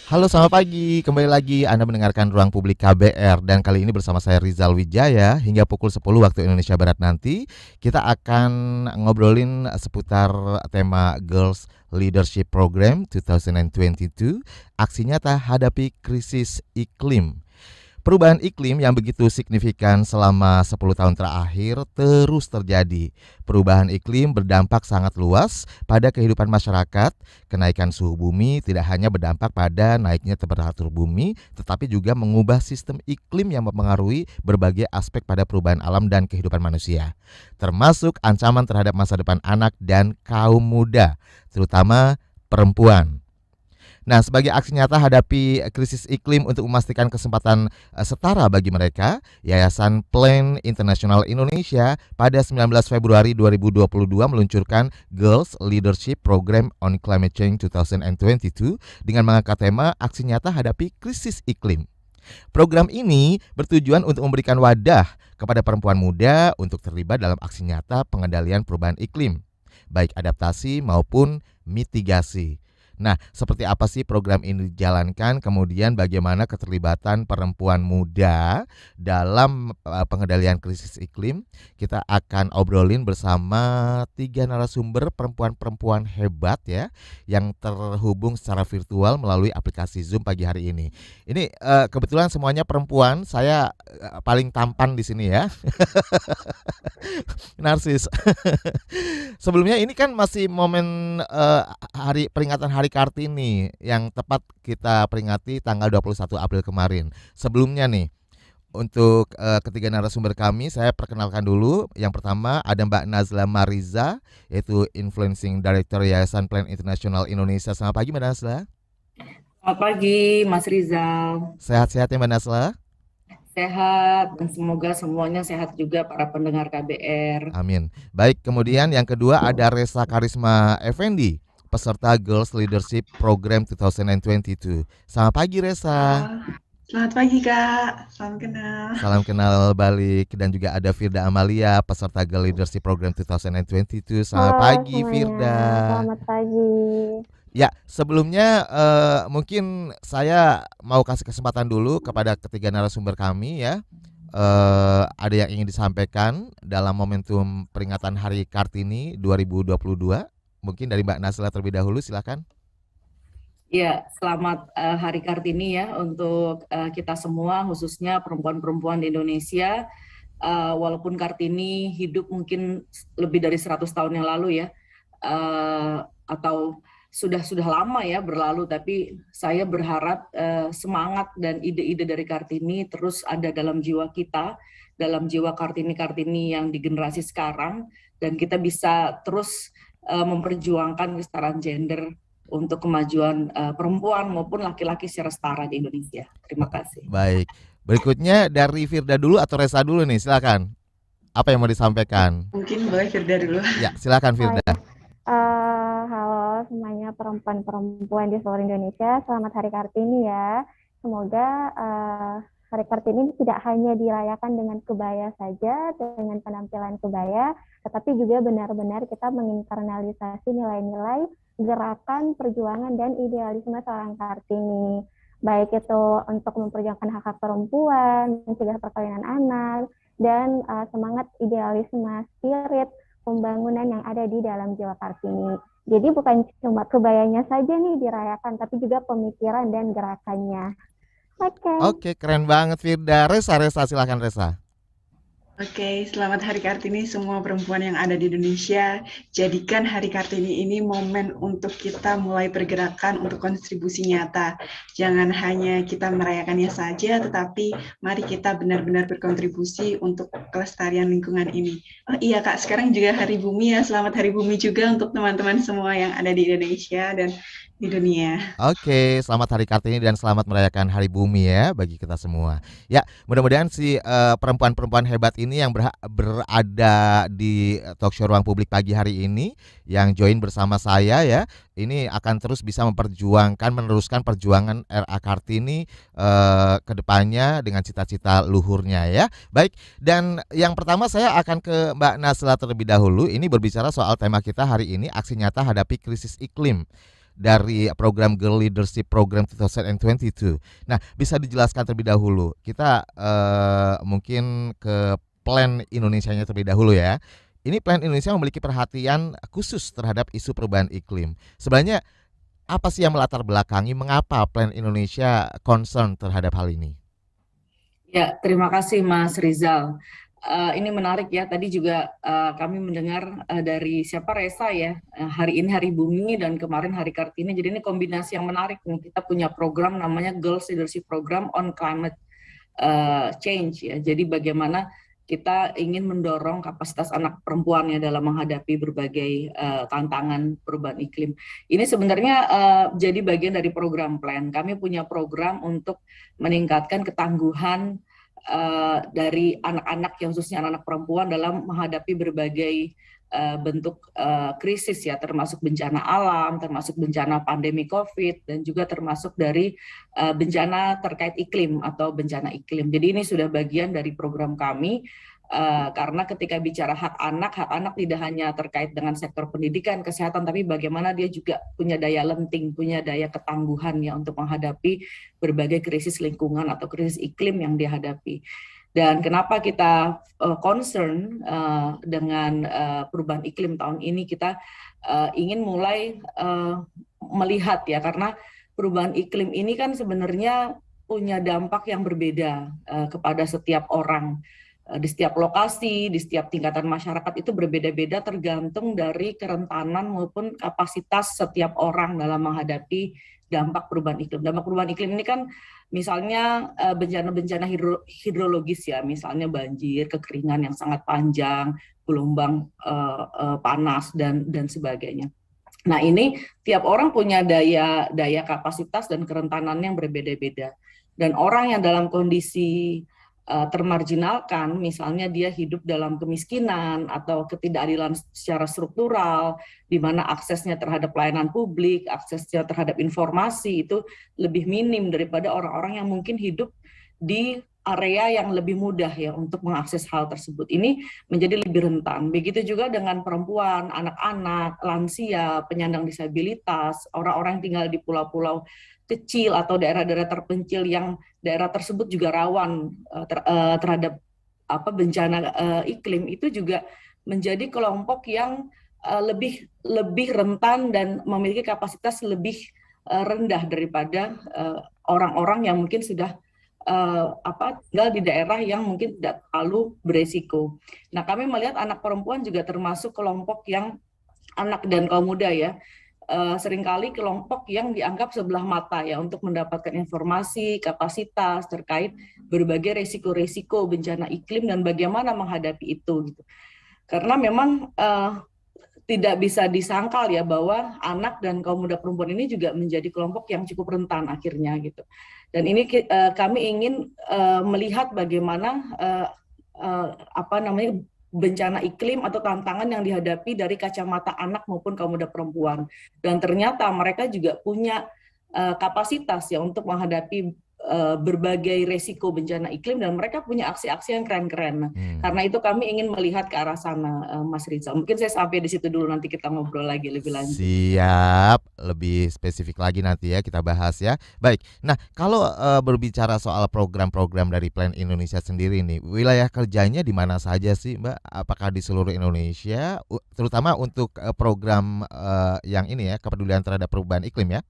Halo, selamat pagi. Kembali lagi Anda mendengarkan Ruang Publik KBR dan kali ini bersama saya Rizal Wijaya hingga pukul 10 waktu Indonesia Barat nanti kita akan ngobrolin seputar tema Girls Leadership Program 2022, aksi nyata hadapi krisis iklim. Perubahan iklim yang begitu signifikan selama 10 tahun terakhir terus terjadi. Perubahan iklim berdampak sangat luas pada kehidupan masyarakat. Kenaikan suhu bumi tidak hanya berdampak pada naiknya temperatur bumi, tetapi juga mengubah sistem iklim yang mempengaruhi berbagai aspek pada perubahan alam dan kehidupan manusia, termasuk ancaman terhadap masa depan anak dan kaum muda, terutama perempuan. Nah, sebagai aksi nyata hadapi krisis iklim untuk memastikan kesempatan setara bagi mereka, Yayasan Plan International Indonesia pada 19 Februari 2022 meluncurkan Girls Leadership Program on Climate Change 2022 dengan mengangkat tema aksi nyata hadapi krisis iklim. Program ini bertujuan untuk memberikan wadah kepada perempuan muda untuk terlibat dalam aksi nyata pengendalian perubahan iklim, baik adaptasi maupun mitigasi. Nah, seperti apa sih program ini dijalankan? Kemudian bagaimana keterlibatan perempuan muda dalam pengendalian krisis iklim? Kita akan obrolin bersama 3 narasumber perempuan-perempuan hebat ya, yang terhubung secara virtual melalui aplikasi Zoom pagi hari ini. Ini kebetulan semuanya perempuan, saya paling tampan di sini ya. Narsis. Sebelumnya ini kan masih momen peringatan Hari Kartini yang tepat kita peringati tanggal 21 April kemarin. Sebelumnya nih, untuk ketiga narasumber kami saya perkenalkan dulu. Yang pertama ada Mbak Nazla Mariza, yaitu Influencing Director Yayasan Plan International Indonesia. Selamat pagi Mbak Nazla. Selamat pagi, Mas Rizal. Sehat-sehat ya Mbak Nazla? Sehat dan semoga semuanya sehat juga para pendengar KBR. Amin. Baik, kemudian yang kedua ada Resa Karisma Effendi, peserta Girls Leadership Program 2022. Selamat pagi Resa. Selamat pagi Kak, salam kenal. Salam kenal balik. Dan juga ada Firda Amalia, peserta Girls Leadership Program 2022. Selamat Halo pagi semuanya, Firda. selamat pagi. Ya, sebelumnya mungkin saya mau kasih kesempatan dulu kepada ketiga narasumber kami ya. Ada yang ingin disampaikan dalam momentum peringatan Hari Kartini 2022. Mungkin dari Mbak Nazla terlebih dahulu, silakan. Ya, selamat Hari Kartini ya untuk kita semua, khususnya perempuan-perempuan di Indonesia. Walaupun Kartini hidup mungkin lebih dari 100 tahun yang lalu ya, atau sudah lama ya berlalu, tapi saya berharap semangat dan ide-ide dari Kartini terus ada dalam jiwa kita, dalam jiwa Kartini-Kartini yang di generasi sekarang, dan kita bisa terus memperjuangkan kesetaraan gender untuk kemajuan perempuan maupun laki-laki secara setara di Indonesia. Terima kasih. Baik, berikutnya dari Firda dulu atau Resa dulu nih, silakan. Apa yang mau disampaikan? Mungkin boleh Firda dulu. Ya, silakan Firda. Halo semuanya perempuan-perempuan di seluruh Indonesia, selamat Hari Kartini ya. Semoga Hari Kartini tidak hanya dirayakan dengan kebaya saja, dengan penampilan kebaya, tetapi juga benar-benar kita menginternalisasi nilai-nilai gerakan, perjuangan, dan idealisme seorang Kartini. Baik itu untuk memperjuangkan hak-hak perempuan, mencegah perkawinan anak, dan semangat idealisme spirit pembangunan yang ada di dalam jiwa Kartini. Jadi bukan cuma kebayanya saja nih dirayakan, tapi juga pemikiran dan gerakannya. Oke, keren banget Firda. Resa, silakan Resa. Oke, selamat Hari Kartini semua perempuan yang ada di Indonesia. Jadikan Hari Kartini ini momen untuk kita mulai pergerakan untuk kontribusi nyata. Jangan hanya kita merayakannya saja, tetapi mari kita benar-benar berkontribusi untuk kelestarian lingkungan ini. Oh iya Kak, sekarang juga Hari Bumi ya. Selamat Hari Bumi juga untuk teman-teman semua yang ada di Indonesia dan di dunia. Oke, selamat Hari Kartini dan selamat merayakan Hari Bumi ya bagi kita semua. Ya, mudah-mudahan si perempuan-perempuan hebat ini yang berada di talk show Ruang Publik pagi hari ini, yang join bersama saya ya, ini akan terus bisa meneruskan perjuangan RA Kartini ke depannya dengan cita-cita luhurnya ya. Baik, dan yang pertama saya akan ke Mbak Nazla terlebih dahulu. Ini berbicara soal tema kita hari ini, aksi nyata hadapi krisis iklim. dari program Girl Leadership Program 2022. Nah, bisa dijelaskan terlebih dahulu. Kita mungkin ke Plan Indonesianya terlebih dahulu ya. Ini Plan Indonesia memiliki perhatian khusus terhadap isu perubahan iklim. Sebenarnya apa sih yang melatar belakangi mengapa Plan Indonesia concern terhadap hal ini? Ya, terima kasih Mas Rizal. Ini menarik ya. Tadi juga kami mendengar dari siapa Resa ya. Hari ini Hari Bumi dan kemarin Hari Kartini. Jadi ini kombinasi yang menarik nih. Kita punya program namanya Girls Leadership Program on Climate Change ya. Jadi bagaimana kita ingin mendorong kapasitas anak perempuan ya dalam menghadapi berbagai tantangan perubahan iklim. Ini sebenarnya jadi bagian dari program Plan. Kami punya program untuk meningkatkan ketangguhan dari anak-anak yang khususnya anak-anak perempuan dalam menghadapi berbagai bentuk krisis ya, termasuk bencana alam, termasuk bencana pandemi COVID, dan juga termasuk dari bencana terkait iklim atau bencana iklim. Jadi ini sudah bagian dari program kami. Karena ketika bicara hak anak tidak hanya terkait dengan sektor pendidikan, kesehatan, tapi bagaimana dia juga punya daya lenting, punya daya ketangguhan ya untuk menghadapi berbagai krisis lingkungan atau krisis iklim yang dihadapi. Dan kenapa kita concern dengan perubahan iklim tahun ini, kita ingin mulai melihat ya, karena perubahan iklim ini kan sebenarnya punya dampak yang berbeda kepada setiap orang. Di setiap lokasi, di setiap tingkatan masyarakat itu berbeda-beda tergantung dari kerentanan maupun kapasitas setiap orang dalam menghadapi dampak perubahan iklim. Dampak perubahan iklim ini kan misalnya bencana-bencana hidrologis ya, misalnya banjir, kekeringan yang sangat panjang, gelombang panas dan sebagainya. Nah ini tiap orang punya daya kapasitas dan kerentanan yang berbeda-beda. Dan orang yang dalam kondisi termarginalkan, misalnya dia hidup dalam kemiskinan atau ketidakadilan secara struktural, di mana aksesnya terhadap pelayanan publik, aksesnya terhadap informasi itu lebih minim daripada orang-orang yang mungkin hidup di area yang lebih mudah ya untuk mengakses hal tersebut. Ini menjadi lebih rentan. Begitu juga dengan perempuan, anak-anak, lansia, penyandang disabilitas, orang-orang yang tinggal di pulau-pulau kecil atau daerah-daerah terpencil yang daerah tersebut juga rawan terhadap bencana iklim, itu juga menjadi kelompok yang lebih rentan dan memiliki kapasitas lebih rendah daripada orang-orang yang mungkin sudah tinggal di daerah yang mungkin tidak terlalu beresiko. Nah, kami melihat anak perempuan juga termasuk kelompok yang anak dan kaum muda ya. Seringkali kelompok yang dianggap sebelah mata ya untuk mendapatkan informasi, kapasitas terkait berbagai resiko-resiko bencana iklim dan bagaimana menghadapi itu gitu. Karena memang tidak bisa disangkal ya bahwa anak dan kaum muda perempuan ini juga menjadi kelompok yang cukup rentan akhirnya gitu. Dan ini kami ingin melihat bagaimana bencana iklim atau tantangan yang dihadapi dari kacamata anak maupun kaum muda perempuan. Dan ternyata mereka juga punya kapasitas ya untuk menghadapi berbagai resiko bencana iklim, dan mereka punya aksi-aksi yang keren-keren. Karena itu kami ingin melihat ke arah sana, Mas Rizal. Mungkin saya sampai di situ dulu, nanti kita ngobrol lagi lebih lanjut. Siap, lebih spesifik lagi nanti ya kita bahas ya. Baik, nah kalau berbicara soal program-program dari Plan Indonesia sendiri nih, wilayah kerjanya di mana saja sih Mbak? Apakah di seluruh Indonesia, terutama untuk program yang ini ya, kepedulian terhadap perubahan iklim ya?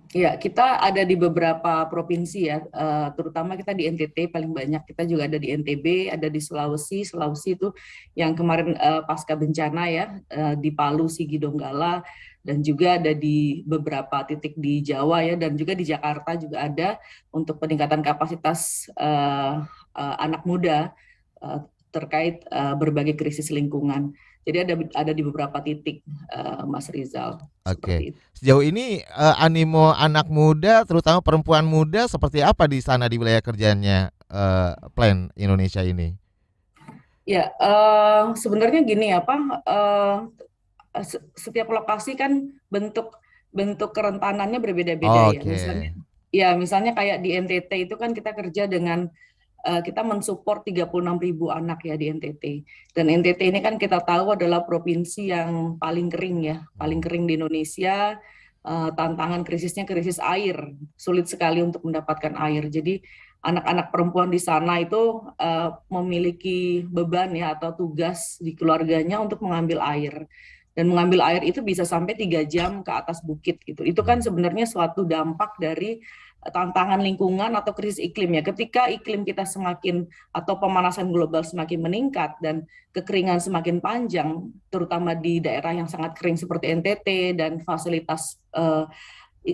Ya, kita ada di beberapa provinsi ya, terutama kita di NTT paling banyak. Kita juga ada di NTB, ada di Sulawesi itu yang kemarin pasca bencana ya, di Palu, Sigi, Donggala, dan juga ada di beberapa titik di Jawa ya, dan juga di Jakarta juga ada untuk peningkatan kapasitas anak muda terkait berbagai krisis lingkungan. Jadi ada di beberapa titik, Mas Rizal. Oke. Sejauh ini animo anak muda, terutama perempuan muda, seperti apa di sana di wilayah kerjanya Plan Indonesia ini? Ya, sebenarnya gini ya Pak, setiap lokasi kan bentuk kerentanannya berbeda-beda ya. Misalnya kayak di NTT itu kan kita kerja dengan kita mensupport 36.000 anak ya di NTT. Dan NTT ini kan kita tahu adalah provinsi yang paling kering ya, paling kering di Indonesia. tantangan krisisnya krisis air, sulit sekali untuk mendapatkan air. Jadi anak-anak perempuan di sana itu memiliki beban ya atau tugas di keluarganya untuk mengambil air. Dan mengambil air itu bisa sampai 3 jam ke atas bukit gitu. Itu kan sebenarnya suatu dampak dari tantangan lingkungan atau krisis iklim ya. Ketika iklim kita semakin atau pemanasan global semakin meningkat dan kekeringan semakin panjang, terutama di daerah yang sangat kering seperti NTT dan fasilitas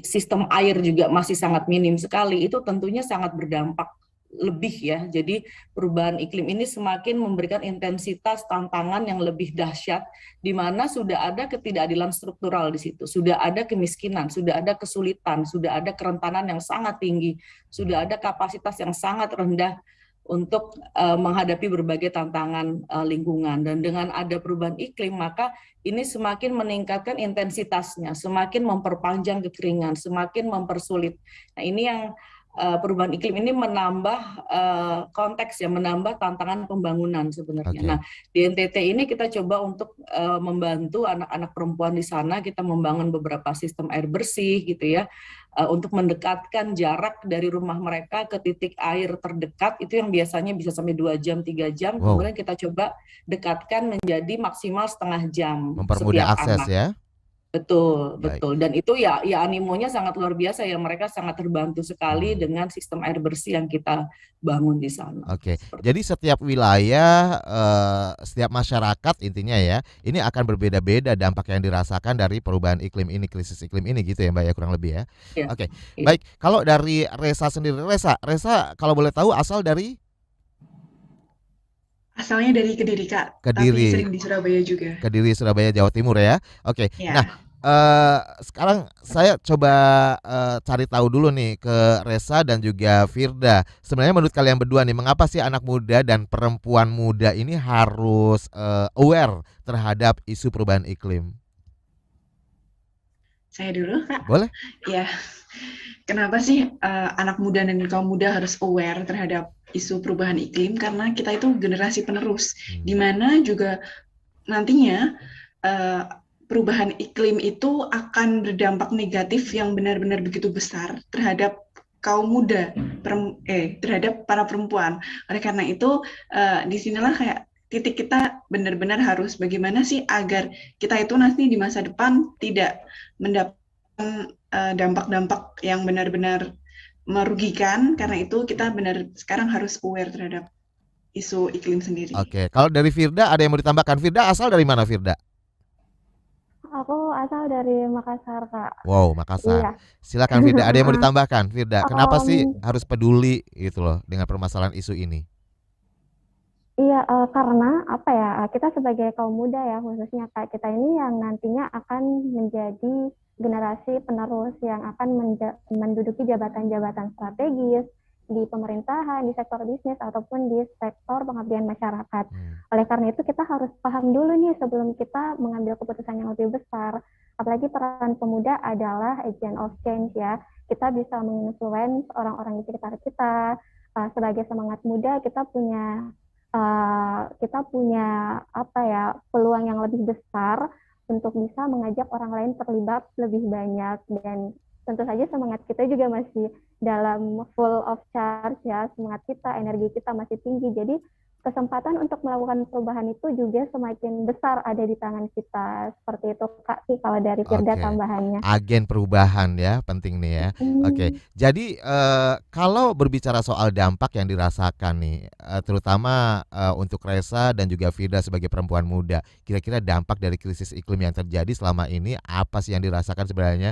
sistem air juga masih sangat minim sekali, itu tentunya sangat berdampak lebih ya. Jadi perubahan iklim ini semakin memberikan intensitas tantangan yang lebih dahsyat, di mana sudah ada ketidakadilan struktural di situ, sudah ada kemiskinan, sudah ada kesulitan, sudah ada kerentanan yang sangat tinggi, sudah ada kapasitas yang sangat rendah untuk menghadapi berbagai tantangan lingkungan. Dan dengan ada perubahan iklim, maka ini semakin meningkatkan intensitasnya, semakin memperpanjang kekeringan, semakin mempersulit. Nah, ini yang perubahan iklim ini menambah konteks ya, menambah tantangan pembangunan sebenarnya. Oke. Nah, di NTT ini kita coba untuk membantu anak-anak perempuan di sana, kita membangun beberapa sistem air bersih gitu ya, untuk mendekatkan jarak dari rumah mereka ke titik air terdekat, itu yang biasanya bisa sampai 2 jam, 3 jam, Wow. kemudian kita coba dekatkan menjadi maksimal setengah jam Mempermudah setiap akses anak. ya. Betul, Baik. betul. Dan itu ya animonya sangat luar biasa ya. Mereka sangat terbantu sekali dengan sistem air bersih yang kita bangun di sana. Oke. Seperti Jadi setiap wilayah, setiap masyarakat intinya ya, ini akan berbeda-beda dampak yang dirasakan dari perubahan iklim ini, krisis iklim ini gitu ya Mbak ya, kurang lebih ya. Iya, Oke. iya. Baik, kalau dari Resa sendiri, Resa kalau boleh tahu asal dari Asalnya dari Kediri, Kak, tapi Kediri. sering di Surabaya juga. Kediri, Surabaya, Jawa Timur ya. Oke. Ya. Nah, sekarang saya coba cari tahu dulu nih ke Resa dan juga Firda. Sebenarnya menurut kalian berdua nih, mengapa sih anak muda dan perempuan muda ini harus aware terhadap isu perubahan iklim? Saya dulu, Kak. Boleh? Ya. Kenapa sih anak muda dan kaum muda harus aware terhadap isu perubahan iklim? Karena kita itu generasi penerus, di mana juga nantinya perubahan iklim itu akan berdampak negatif yang benar-benar begitu besar terhadap kaum muda, terhadap para perempuan. Oleh karena itu, disinilah kayak titik kita benar-benar harus bagaimana sih agar kita itu nanti di masa depan tidak mendapatkan dampak-dampak yang benar-benar merugikan. Karena itu kita benar sekarang harus aware terhadap isu iklim sendiri. Oke, kalau dari Firda ada yang mau ditambahkan? Firda asal dari mana Firda? Aku asal dari Makassar, Kak. Wow, Makassar. Iya. Silakan Firda, ada yang mau ditambahkan? Firda, kenapa sih harus peduli gitu loh dengan permasalahan isu ini? Iya, karena apa ya, kita sebagai kaum muda ya, khususnya Kak, kita ini yang nantinya akan menjadi generasi penerus yang akan menduduki jabatan-jabatan strategis di pemerintahan, di sektor bisnis, ataupun di sektor pengabdian masyarakat. Oleh karena itu kita harus paham dulu nih sebelum kita mengambil keputusan yang lebih besar. Apalagi peran pemuda adalah agent of change ya. Kita bisa menginfluence orang-orang di sekitar kita. Sebagai semangat muda kita punya apa ya, peluang yang lebih besar untuk bisa mengajak orang lain terlibat lebih banyak, dan tentu saja semangat kita juga masih dalam full of charge ya, semangat kita, energi kita masih tinggi, jadi kesempatan untuk melakukan perubahan itu juga semakin besar ada di tangan kita. Seperti itu Kak sih kalau dari Firda tambahannya. Agen perubahan ya, penting nih ya. Oke. Jadi kalau berbicara soal dampak yang dirasakan nih, terutama untuk Resa dan juga Firda sebagai perempuan muda, kira-kira dampak dari krisis iklim yang terjadi selama ini apa sih yang dirasakan sebenarnya?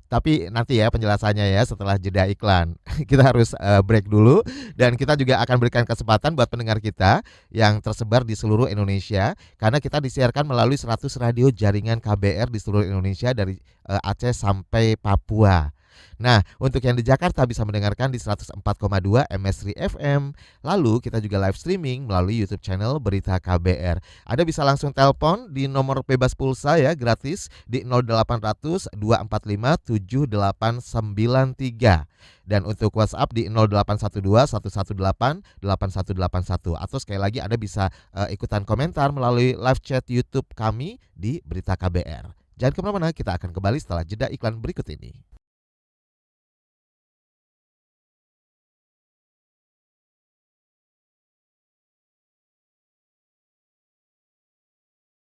Tapi nanti ya penjelasannya ya setelah jeda iklan. Kita harus break dulu, dan kita juga akan berikan kesempatan buat pendengar kita yang tersebar di seluruh Indonesia, karena kita disiarkan melalui 100 radio jaringan KBR di seluruh Indonesia dari Aceh sampai Papua. Nah, untuk yang di Jakarta bisa mendengarkan di 104,2 MS3 FM. Lalu kita juga live streaming melalui YouTube channel Berita KBR. Anda bisa langsung telepon di nomor bebas pulsa ya, gratis di 0800 245 7893. Dan untuk WhatsApp di 0812 118 8181. Atau sekali lagi Anda bisa ikutan komentar melalui live chat YouTube kami di Berita KBR. Jangan kemana-mana, kita akan kembali setelah jeda iklan berikut ini.